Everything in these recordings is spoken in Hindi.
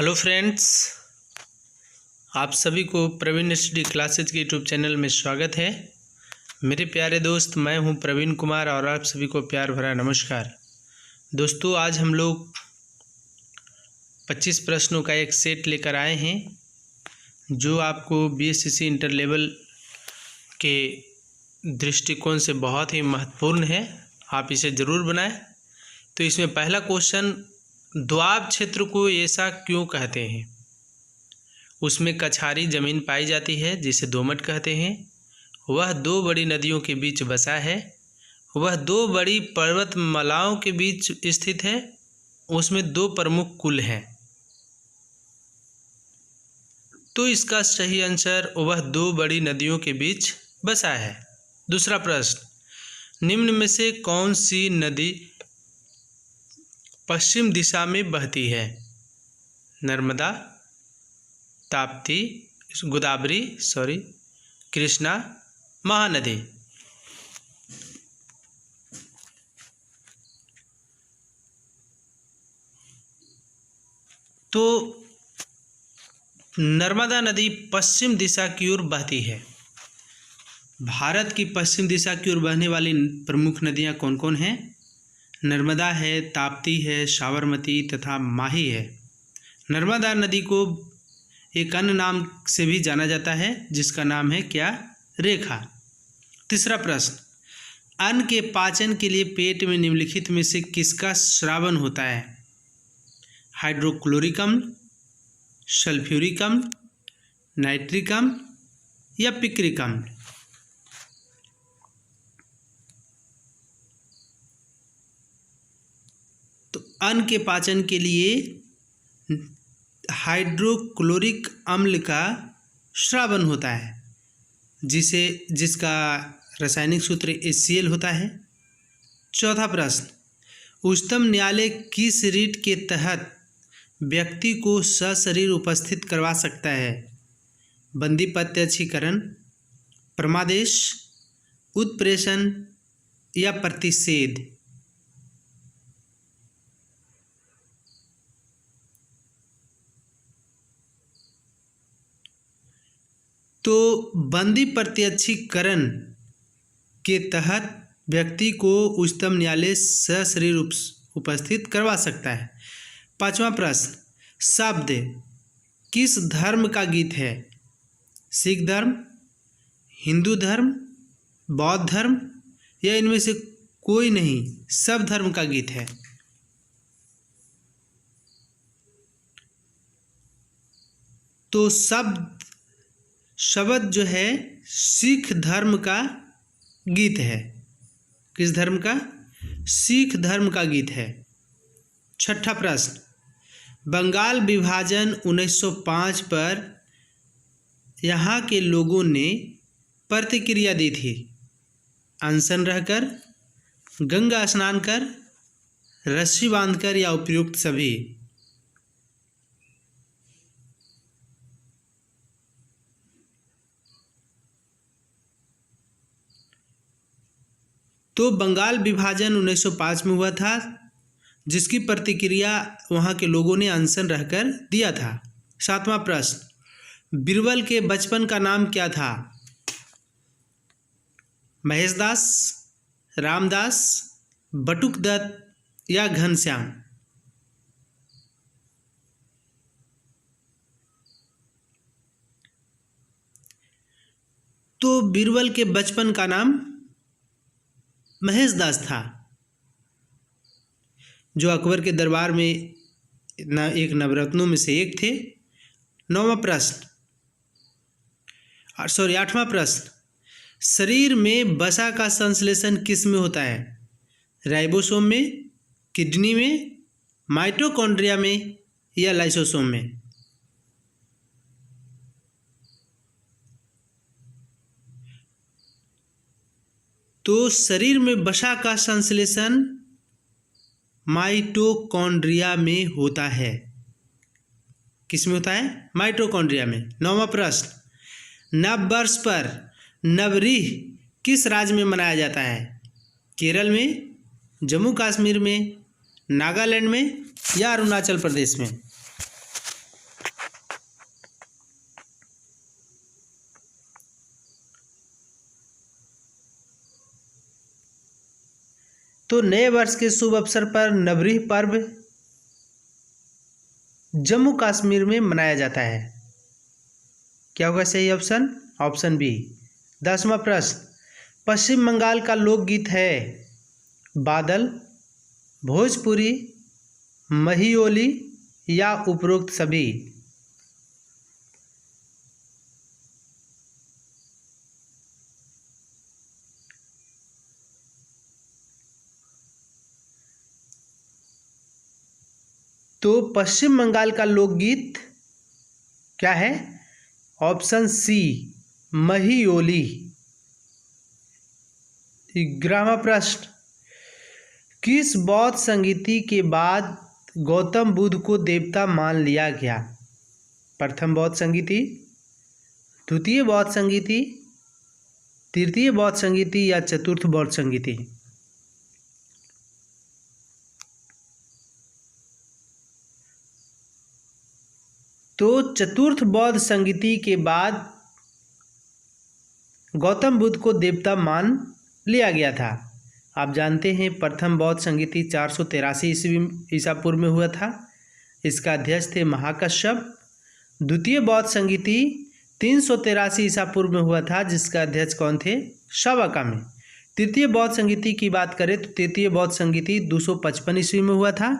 हेलो फ्रेंड्स, आप सभी को प्रवीण स्टडी क्लासेज के यूट्यूब चैनल में स्वागत है। मेरे प्यारे दोस्त, मैं हूं प्रवीण कुमार और आप सभी को प्यार भरा नमस्कार। दोस्तों, आज हम लोग 25 प्रश्नों का एक सेट लेकर आए हैं जो आपको बीएससीसी इंटर लेवल के दृष्टिकोण से बहुत ही महत्वपूर्ण है। आप इसे ज़रूर बनाएं। तो इसमें पहला क्वेश्चन, दोआब क्षेत्र को ऐसा क्यों कहते हैं? उसमें कछारी ज़मीन पाई जाती है जिसे दोमट कहते हैं। वह दो बड़ी नदियों के बीच बसा है। वह दो बड़ी पर्वतमालाओं के बीच स्थित है। उसमें दो प्रमुख कुल हैं। तो इसका सही आंसर वह दो बड़ी नदियों के बीच बसा है। दूसरा प्रश्न, निम्न में से कौन सी नदी पश्चिम दिशा में बहती है? नर्मदा, ताप्ती, गोदावरी, कृष्णा, महानदी। तो नर्मदा नदी पश्चिम दिशा की ओर बहती है। भारत की पश्चिम दिशा की ओर बहने वाली प्रमुख नदियां कौन कौन हैं? नर्मदा है, ताप्ती है, साबरमती तथा माही है। नर्मदा नदी को एक अन्य नाम से भी जाना जाता है जिसका नाम है क्या? रेखा। तीसरा प्रश्न, अन्न के पाचन के लिए पेट में निम्नलिखित में से किसका स्रावन होता है? हाइड्रोक्लोरिक अम्ल, सल्फ्यूरिक अम्ल, नाइट्रिक अम्ल या पिक्रिक अम्ल? तो अन्न के पाचन के लिए हाइड्रोक्लोरिक अम्ल का स्रावन होता है जिसका रासायनिक सूत्र HCl होता है। चौथा प्रश्न, उच्चतम न्यायालय किस रीट के तहत व्यक्ति को सशरीर उपस्थित करवा सकता है? बंदी प्रत्यक्षीकरण, परमादेश, उत्प्रेषण या प्रतिषेध? तो बंदी प्रत्यक्षीकरण के तहत व्यक्ति को उच्चतम न्यायालय सशरीर उपस्थित करवा सकता है। पांचवा प्रश्न, शब्द किस धर्म का गीत है? सिख धर्म, हिंदू धर्म, बौद्ध धर्म या इनमें से कोई नहीं, सब धर्म का गीत है। तो शब्द जो है सिख धर्म का गीत है। किस धर्म का? सिख धर्म का गीत है। छठा प्रश्न, बंगाल विभाजन 1905 पर यहाँ के लोगों ने प्रतिक्रिया दी थी। अनशन रहकर, गंगा स्नान कर, रस्सी बांधकर या उपयुक्त सभी? तो बंगाल विभाजन 1905 में हुआ था जिसकी प्रतिक्रिया वहाँ के लोगों ने अनशन रहकर दिया था। सातवां प्रश्न, बीरबल के बचपन का नाम क्या था? महेशदास, रामदास, बटुकदत्त या घनश्याम? तो बीरबल के बचपन का नाम महेशदास था, जो अकबर के दरबार में एक नवरत्नों में से एक थे। आठवां प्रश्न, शरीर में वसा का संश्लेषण किस में होता है? राइबोसोम में, किडनी में, माइटोकॉन्ड्रिया में या लाइसोसोम में? तो शरीर में वसा का संश्लेषण माइटोकॉन्ड्रिया में होता है। किस में होता है? माइटोकॉन्ड्रिया में। नौवां प्रश्न, नववर्ष पर नवरीह किस राज्य में मनाया जाता है? केरल में, जम्मू कश्मीर में, नागालैंड में या अरुणाचल प्रदेश में? तो नए वर्ष के शुभ अवसर पर नवरेह पर्व जम्मू कश्मीर में मनाया जाता है। क्या होगा सही ऑप्शन? Option B. 10वां प्रश्न, पश्चिम बंगाल का लोकगीत है बादल, भोजपुरी, महियोली या उपरोक्त सभी? तो पश्चिम बंगाल का लोकगीत क्या है? Option C, महियोली। 11वां प्रश्न, किस बौद्ध संगीति के बाद गौतम बुद्ध को देवता मान लिया गया? प्रथम बौद्ध संगीति, द्वितीय बौद्ध संगीति, तृतीय बौद्ध संगीति या चतुर्थ बौद्ध संगीति? तो चतुर्थ बौद्ध संगीति के बाद गौतम बुद्ध को देवता मान लिया गया था। आप जानते हैं प्रथम बौद्ध संगीति 483 ईसा पूर्व में हुआ था। इसका अध्यक्ष थे महाकश्यप। द्वितीय बौद्ध संगीति 383 ईसा पूर्व में हुआ था, जिसका अध्यक्ष कौन थे? शावकामी। तृतीय बौद्ध संगीति की बात करें तो तृतीय बौद्ध संगीति 255 ईस्वी में हुआ था,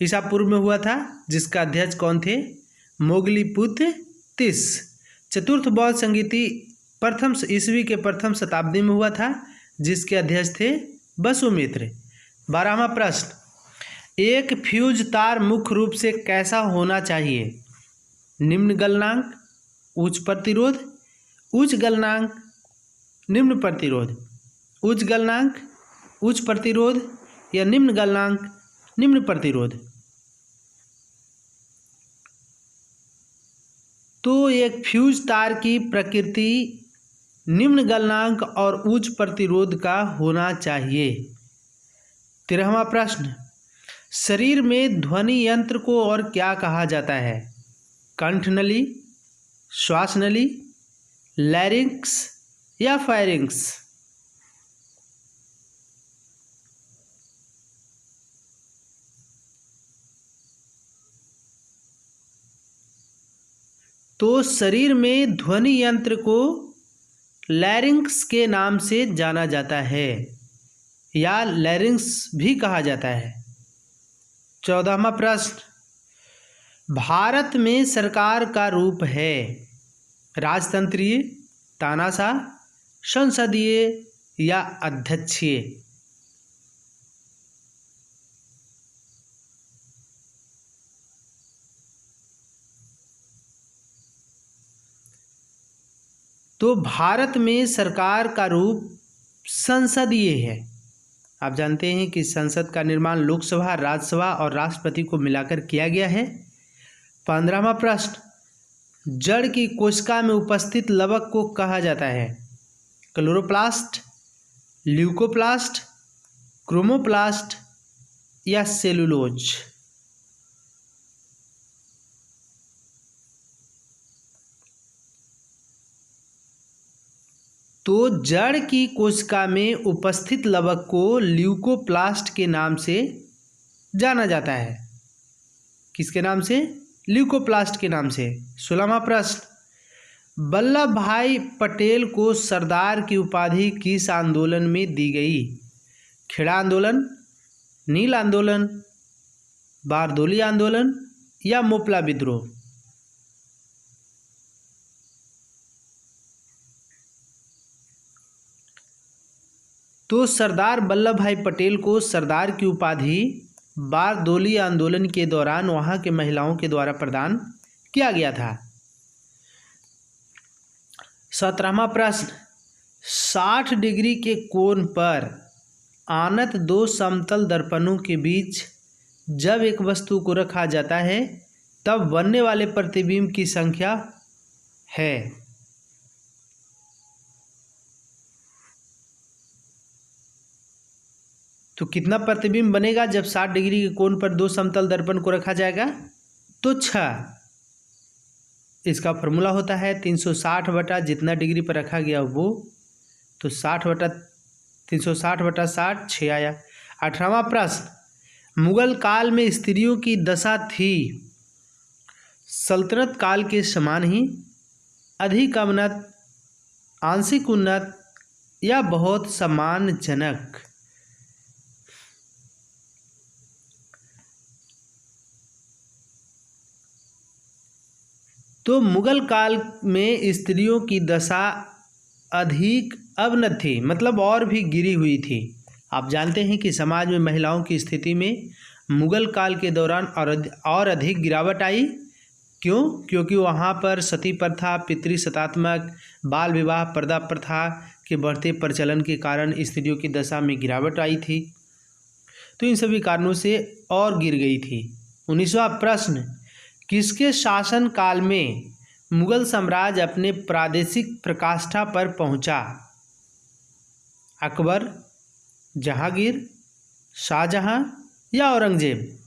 ईसा पूर्व में हुआ था, जिसका अध्यक्ष कौन थे? मोगलीपुत्र तीस। चतुर्थ बौद्ध संगीति प्रथम ईस्वी के प्रथम शताब्दी में हुआ था, जिसके अध्यक्ष थे वसुमित्र। 12वां प्रश्न, एक फ्यूज तार मुख्य रूप से कैसा होना चाहिए? निम्न गलनांक, उच्च प्रतिरोध, उच्च गलनांक, निम्न प्रतिरोध, उच्च गलनांक, उच्च प्रतिरोध या निम्न गलनांक, निम्न प्रतिरोध? तो एक फ्यूज तार की प्रकृति निम्न गलनांक और उच्च प्रतिरोध का होना चाहिए। 13वां प्रश्न, शरीर में ध्वनि यंत्र को और क्या कहा जाता है? कंठनली, श्वास नली, लैरिंक्स या फायरिंग्स? तो शरीर में ध्वनि यंत्र को लैरिंक्स के नाम से जाना जाता है या लैरिंक्स भी कहा जाता है। 14वां प्रश्न, भारत में सरकार का रूप है राजतंत्रीय, तानाशाह, संसदीय या अध्यक्षीय? तो भारत में सरकार का रूप संसदीय है। आप जानते हैं कि संसद का निर्माण लोकसभा, राज्यसभा और राष्ट्रपति को मिलाकर किया गया है। 15वां प्रश्न, जड़ की कोशिका में उपस्थित लवक को कहा जाता है? क्लोरोप्लास्ट, ल्यूकोप्लास्ट, क्रोमोप्लास्ट या सेलुलोज? तो जड़ की कोशिका में उपस्थित लवक को ल्यूकोप्लास्ट के नाम से जाना जाता है। किसके नाम से? ल्यूकोप्लास्ट के नाम से। 16वां प्रश्न, वल्लभ भाई पटेल को सरदार की उपाधि किस आंदोलन में दी गई? खेड़ा आंदोलन, नील आंदोलन, बारदोली आंदोलन या मोपला विद्रोह? तो सरदार वल्लभ भाई पटेल को सरदार की उपाधि बारदोली आंदोलन के दौरान वहां के महिलाओं के द्वारा प्रदान किया गया था। 17वां प्रश्न, 60 डिग्री के कोण पर आनत दो समतल दर्पणों के बीच जब एक वस्तु को रखा जाता है तब बनने वाले प्रतिबिंब की संख्या है? तो कितना प्रतिबिंब बनेगा जब 60 डिग्री के कोण पर दो समतल दर्पण को रखा जाएगा? तो 6। इसका फॉर्मूला होता है 360 बटा जितना डिग्री पर रखा गया वो, तो 60 बटा 360 बटा 60, 6 आया। 18वां प्रश्न, मुगल काल में स्त्रियों की दशा थी सल्तनत काल के समान ही, अधिक अवनत, आंशिक उन्नत या बहुत सम्मानजनक? तो मुगल काल में स्त्रियों की दशा अधिक अवनत थी, मतलब और भी गिरी हुई थी। आप जानते हैं कि समाज में महिलाओं की स्थिति में मुगल काल के दौरान और अधिक गिरावट आई। क्यों? क्योंकि वहाँ पर सती प्रथा, पितृसत्तात्मक बाल विवाह, पर्दा प्रथा के बढ़ते प्रचलन के कारण स्त्रियों की दशा में गिरावट आई थी। तो इन सभी कारणों से और गिर गई थी। 19वां प्रश्न, किसके शासन काल में मुगल साम्राज्य अपने प्रादेशिक प्रकाष्ठा पर पहुंचा? अकबर, जहांगीर, शाहजहां या औरंगजेब?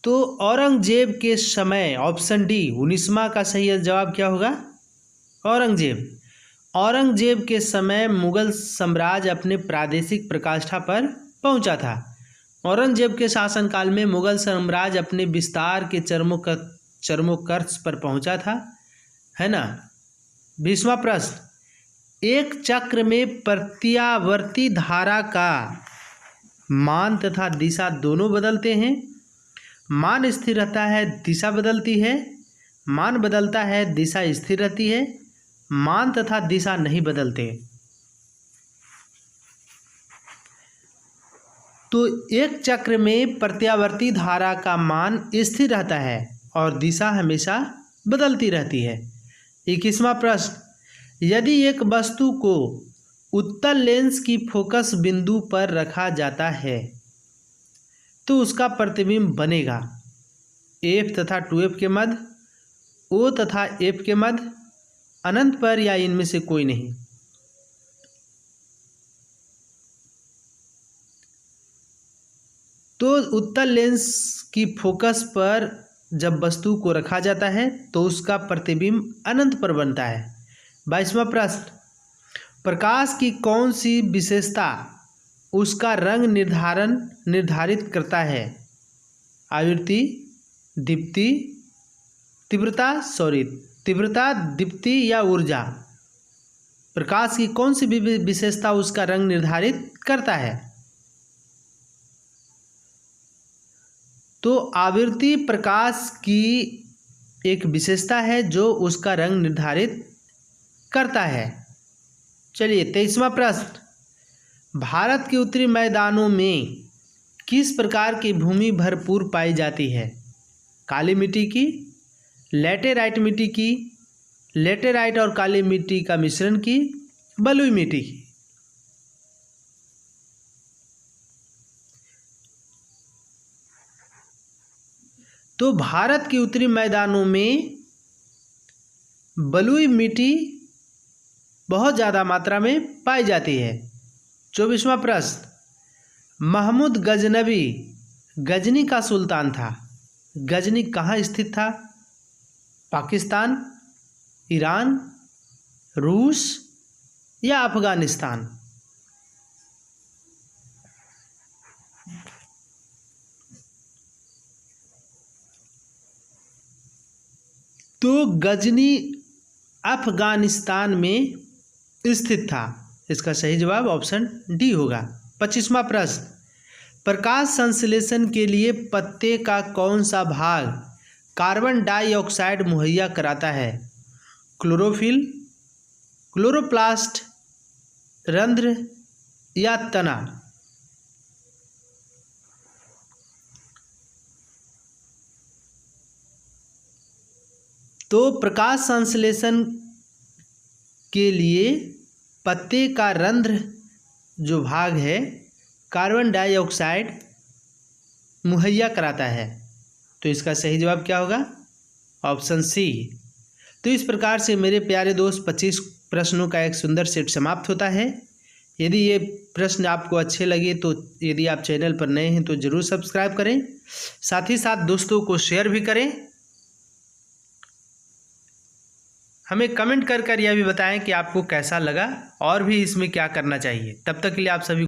तो औरंगजेब के समय, ऑप्शन डी 19वां का सही जवाब क्या होगा? औरंगजेब। औरंगजेब के समय मुगल साम्राज्य अपने प्रादेशिक प्रकाष्ठा पर पहुंचा था। औरंगजेब के शासनकाल में मुगल साम्राज्य अपने विस्तार के चरमोत्कर्ष पर पहुंचा था, है ना। 20वां प्रश्न, एक चक्र में प्रत्यावर्ती धारा का मान तथा दिशा दोनों बदलते हैं। मान स्थिर रहता है, दिशा बदलती है। मान बदलता है, दिशा स्थिर रहती है। मान तथा दिशा नहीं बदलते। तो एक चक्र में प्रत्यावर्ती धारा का मान स्थिर रहता है और दिशा हमेशा बदलती रहती है। 21वां प्रश्न, यदि एक वस्तु को उत्तल लेंस की फोकस बिंदु पर रखा जाता है तो उसका प्रतिबिंब बनेगा F तथा 2F के मध्य, O तथा F के मध्य, अनंत पर या इनमें से कोई नहीं। तो उत्तल लेंस की फोकस पर जब वस्तु को रखा जाता है तो उसका प्रतिबिंब अनंत पर बनता है। 22वां प्रश्न, प्रकाश की कौन सी विशेषता उसका रंग निर्धारित करता है? आवृत्ति, दीप्ति, तीव्रता, दीप्ति या ऊर्जा? प्रकाश की कौन सी विशेषता उसका रंग निर्धारित करता है? तो आवृत्ति प्रकाश की एक विशेषता है जो उसका रंग निर्धारित करता है। चलिए 23वां प्रश्न, भारत के उत्तरी मैदानों में किस प्रकार की भूमि भरपूर पाई जाती है? काली मिट्टी की, लैटेराइट मिट्टी की, लैटेराइट और काली मिट्टी का मिश्रण की, बलुई मिट्टी की? तो भारत के उत्तरी मैदानों में बलुई मिट्टी बहुत ज़्यादा मात्रा में पाई जाती है। 24वां प्रश्न, महमूद गजनवी गजनी का सुल्तान था। गजनी कहाँ स्थित था? पाकिस्तान, ईरान, रूस या अफगानिस्तान? तो गजनी अफगानिस्तान में स्थित था। इसका सही जवाब ऑप्शन डी होगा। 25वां प्रश्न, प्रकाश संश्लेषण के लिए पत्ते का कौन सा भाग कार्बन डाइऑक्साइड मुहैया कराता है? क्लोरोफिल, क्लोरोप्लास्ट, रंध्र या तना? तो प्रकाश संश्लेषण के लिए पत्ते का रंध्र जो भाग है कार्बन डाइऑक्साइड मुहैया कराता है। तो इसका सही जवाब क्या होगा? Option C. तो इस प्रकार से मेरे प्यारे दोस्त 25 प्रश्नों का एक सुंदर सेट समाप्त होता है। यदि ये प्रश्न आपको अच्छे लगे तो यदि आप चैनल पर नए हैं तो ज़रूर सब्सक्राइब करें, साथ ही साथ दोस्तों को शेयर भी करें। हमें कमेंट कर कर यह भी बताएं कि आपको कैसा लगा और भी इसमें क्या करना चाहिए। तब तक के लिए आप सभी